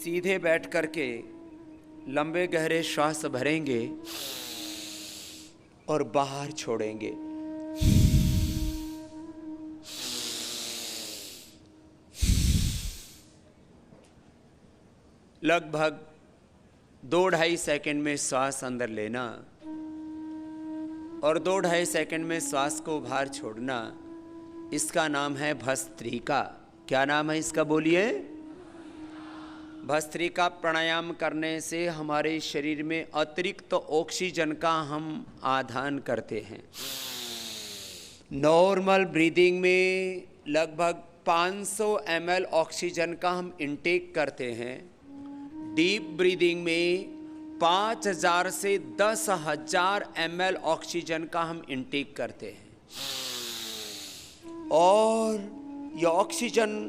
सीधे बैठ करके लंबे गहरे श्वास भरेंगे और बाहर छोड़ेंगे। लगभग 2-2.5 सेकंड में श्वास अंदर लेना और 2-2.5 सेकंड में श्वास को बाहर छोड़ना, इसका नाम है भस्त्रिका। क्या नाम है इसका, बोलिए? भस्त्रिका प्राणायाम करने से हमारे शरीर में अतिरिक्त ऑक्सीजन का हम आदान करते हैं। नॉर्मल ब्रीदिंग में लगभग 500 ml ऑक्सीजन का हम इंटेक करते हैं। डीप ब्रीदिंग में 5000 से 10,000 ml ऑक्सीजन का हम इंटेक करते हैं और यह ऑक्सीजन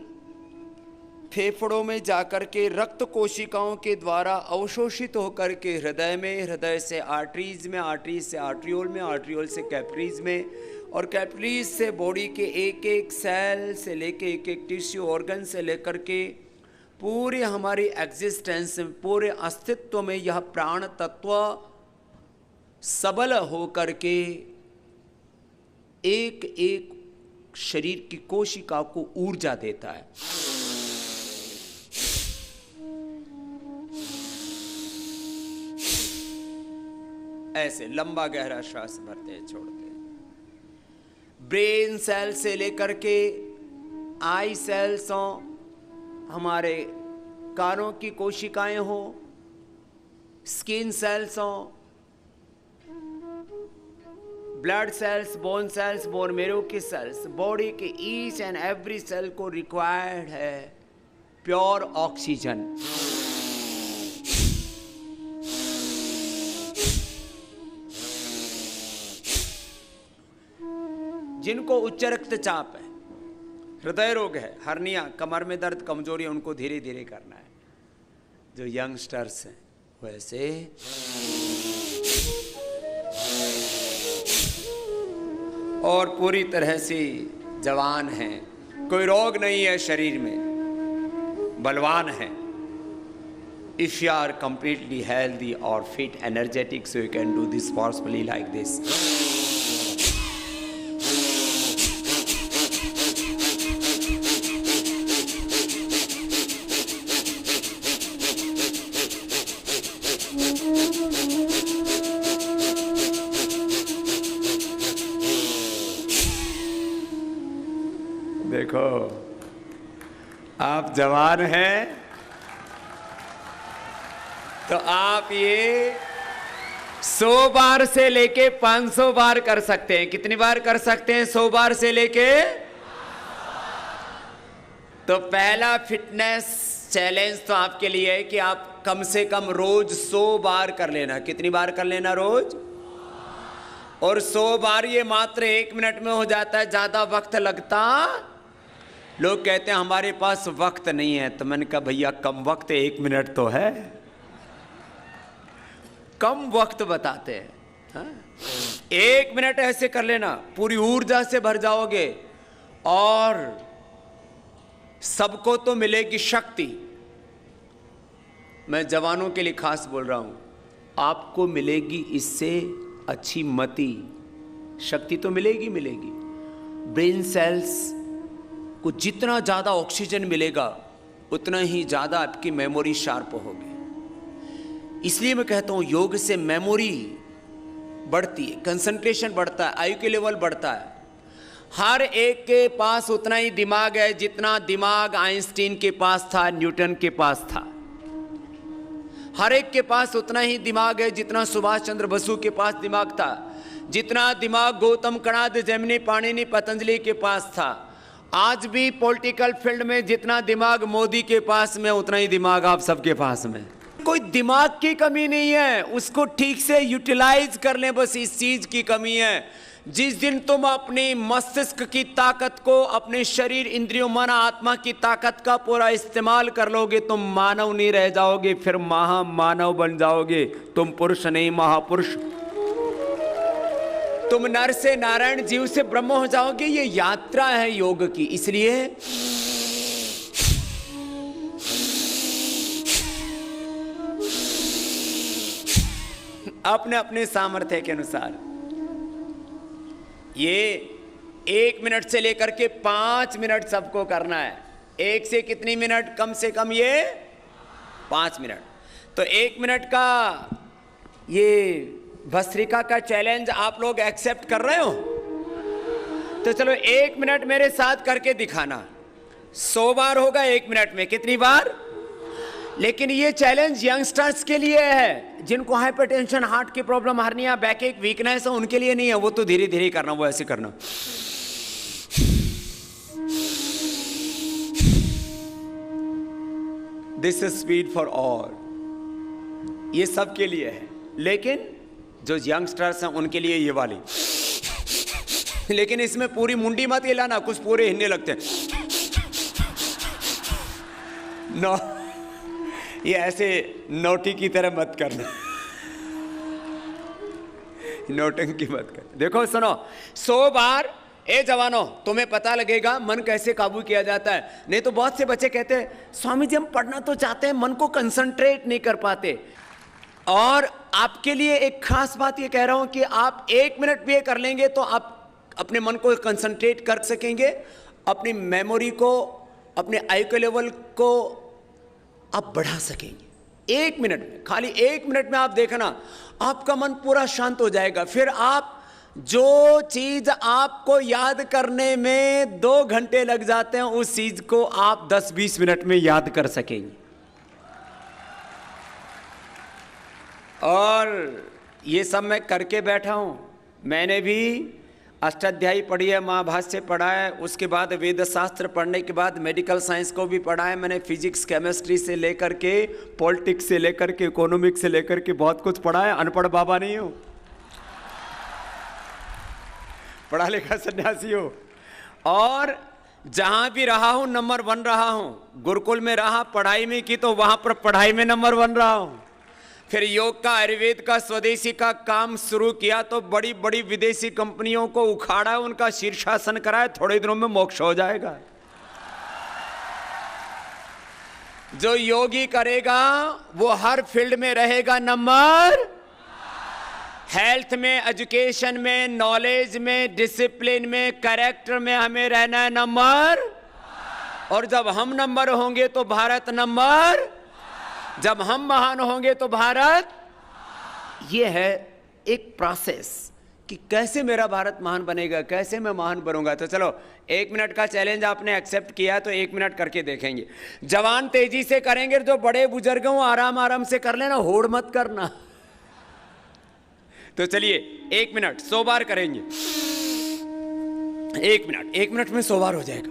फेफड़ों में जाकर के रक्त कोशिकाओं के द्वारा अवशोषित होकर के हृदय में, हृदय से आर्टरीज में, आर्टरीज से आर्ट्रियोल में, आर्ट्रियोल से कैपिलरीज में और कैपिलरीज से बॉडी के एक एक सेल से लेके एक एक टिश्यू ऑर्गन से लेकर के पूरी हमारी एग्जिस्टेंस में, पूरे अस्तित्व में यह प्राण तत्व सबल होकर के एक एक शरीर की कोशिका को ऊर्जा देता है। ऐसे लंबा गहरा श्वास भरते हैं, छोड़ते हैं। ब्रेन सेल से लेकर के आई सेल्स हो, हमारे कानों की कोशिकाएं हो, स्किन सेल्स हो, ब्लड सेल्स, बोन मैरो की सेल्स, बॉडी के ईच एंड एवरी सेल को रिक्वायर्ड है प्योर ऑक्सीजन। जिनको उच्च रक्तचाप है, हृदय रोग है, हर्निया, कमर में दर्द, कमजोरी, उनको धीरे धीरे करना है। जो यंगस्टर्स हैं वैसे और पूरी तरह से जवान हैं, कोई रोग नहीं है शरीर में, बलवान है। If you are completely healthy or fit, energetic, so you can do this forcefully like this. देखो, आप जवान हैं तो आप ये 100 बार से लेके 500 बार कर सकते हैं। कितनी बार कर सकते हैं? 100 बार से लेके। तो पहला फिटनेस चैलेंज तो आपके लिए है कि आप कम से कम रोज 100 बार कर लेना। कितनी बार कर लेना रोज? और 100 बार ये मात्र 1 मिनट में हो जाता है, ज्यादा वक्त लगता। लोग कहते हैं हमारे पास वक्त नहीं है, तो मैंने कहा भैया कम वक्त 1 मिनट तो है, कम वक्त बताते हैं। हाँ? 1 मिनट ऐसे कर लेना, पूरी ऊर्जा से भर जाओगे और सबको तो मिलेगी शक्ति। मैं जवानों के लिए खास बोल रहा हूं, आपको मिलेगी इससे अच्छी मति, शक्ति तो मिलेगी। ब्रेन सेल्स को जितना ज़्यादा ऑक्सीजन मिलेगा उतना ही ज़्यादा आपकी मेमोरी शार्प होगी। इसलिए मैं कहता हूँ योग से मेमोरी बढ़ती है, कंसंट्रेशन बढ़ता है, आयु के लेवल बढ़ता है। हर एक के पास उतना ही दिमाग है जितना दिमाग आइंस्टीन के पास था, न्यूटन के पास था। हर एक के पास उतना ही दिमाग है जितना सुभाष चंद्र बसु के पास दिमाग था, जितना दिमाग गौतम कणाद, जैमिनी, पाणिनि, पतंजलि के पास था। आज भी पॉलिटिकल फील्ड में जितना दिमाग मोदी के पास में, उतना ही दिमाग आप सबके पास में। कोई दिमाग की कमी नहीं है, उसको ठीक से यूटिलाइज कर लें, बस इस चीज की कमी है। जिस दिन तुम अपनी मस्तिष्क की ताकत को, अपने शरीर, इंद्रियों, मन, आत्मा की ताकत का पूरा इस्तेमाल कर लोगे, तुम मानव नहीं रह जाओगे, फिर महामानव बन जाओगे। तुम पुरुष नहीं, महापुरुष। तुम नर से नारायण, जीव से ब्रह्म हो जाओगे। ये यात्रा है योग की। इसलिए अपने अपने सामर्थ्य के अनुसार। ये 1 मिनट से लेकर के 5 मिनट सबको करना है। 1 से कितनी मिनट? कम से कम ये 5 मिनट। तो 1 मिनट का ये भस्त्रिका का चैलेंज आप लोग एक्सेप्ट कर रहे हो? तो चलो 1 मिनट मेरे साथ करके दिखाना। 100 बार होगा 1 मिनट में। कितनी बार? लेकिन ये चैलेंज यंगस्टर्स के लिए है, जिनको हाइपरटेंशन, हार्ट की प्रॉब्लम, हार्निया, बैक एक, वीकनेस है, उनके लिए नहीं है। वो तो धीरे धीरे करना, वो ऐसे करना। This is speed for all. ये सबके लिए है, लेकिन जो यंगस्टर्स हैं उनके लिए ये वाली। लेकिन इसमें पूरी मुंडी मत हिलाना, कुछ पूरे हिलने लगते हैं। नो, ये ऐसे नोटी की तरह मत करना, नौटंकी मत कर। देखो सुनो, 100 बार। ए जवानों, तुम्हें पता लगेगा मन कैसे काबू किया जाता है। नहीं तो बहुत से बच्चे कहते हैं स्वामी जी हम पढ़ना तो चाहते हैं, मन को कंसंट्रेट नहीं कर पाते। और आपके लिए एक खास बात ये कह रहा हूं कि आप 1 मिनट भी ये कर लेंगे तो आप अपने मन को कंसंट्रेट कर सकेंगे, अपनी मेमोरी को, अपने आईक्यू लेवल को आप बढ़ा सकेंगे। 1 मिनट में, खाली 1 मिनट में आप देखना आपका मन पूरा शांत हो जाएगा। फिर आप जो चीज आपको याद करने में 2 घंटे लग जाते हैं, उस चीज को आप 10-20 मिनट में याद कर सकेंगे। और ये सब मैं करके बैठा हूं। मैंने भी अष्टाध्यायी पढ़ी है, महाभाष्य पढ़ा है, उसके बाद वेद शास्त्र पढ़ने के बाद मेडिकल साइंस को भी पढ़ा है मैंने। फिजिक्स, केमिस्ट्री से लेकर के पॉलिटिक्स से लेकर के इकोनॉमिक्स से लेकर के बहुत कुछ पढ़ा है। अनपढ़ बाबा नहीं हूं, पढ़ा लिखा सन्यासी हो। और जहां भी रहा हूं नंबर 1 रहा हूं। गुरुकुल में रहा, पढ़ाई में की तो वहां पर पढ़ाई में नंबर 1 रहा हूं। फिर योग का, आयुर्वेद का, स्वदेशी का काम शुरू किया तो बड़ी बड़ी विदेशी कंपनियों को उखाड़ा, उनका शीर्षासन कराया। थोड़े दिनों में मोक्ष हो जाएगा। जो योगी करेगा वो हर फील्ड में रहेगा नंबर। हेल्थ में, एजुकेशन में, नॉलेज में, डिसिप्लिन में, कैरेक्टर में हमें रहना है नंबर। और जब हम नंबर होंगे तो भारत नंबर। जब हम महान होंगे तो भारत। ये है एक प्रोसेस कि कैसे मेरा भारत महान बनेगा, कैसे मैं महान बनूंगा। तो चलो 1 मिनट का चैलेंज आपने एक्सेप्ट किया तो 1 मिनट करके देखेंगे। जवान तेजी से करेंगे, जो बड़े बुजुर्ग हो आराम आराम से कर लेना, होड़ मत करना। तो चलिए 1 मिनट 100 बार करेंगे। 1 मिनट में 100 बार हो जाएगा।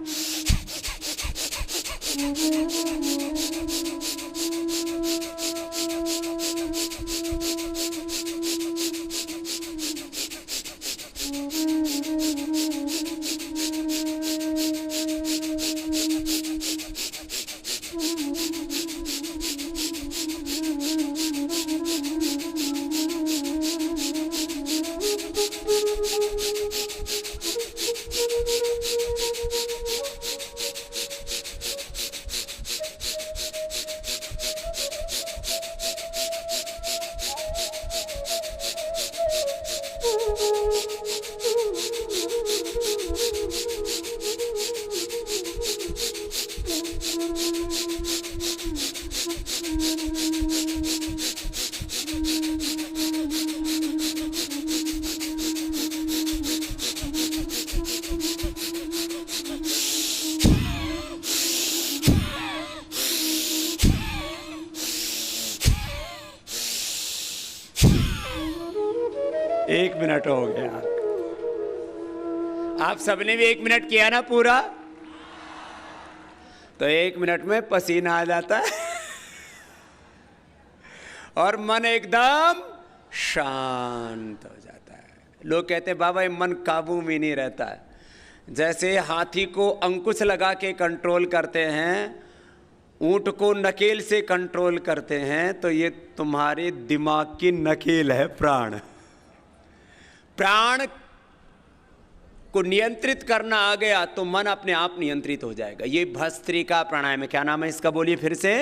एक मिनट हो गया। आप सबने भी 1 मिनट किया ना पूरा, तो 1 मिनट में पसीना आ जाता है और मन एकदम शांत हो जाता है। लोग कहते हैं बाबा ये मन काबू में नहीं रहता है। जैसे हाथी को अंकुश लगा के कंट्रोल करते हैं, ऊंट को नकेल से कंट्रोल करते हैं, तो ये तुम्हारे दिमाग की नकेल है प्राण। प्राण को नियंत्रित करना आ गया तो मन अपने आप नियंत्रित हो जाएगा। ये भस्त्रिका प्राणायाम है। क्या नाम है इसका, बोलिए फिर से।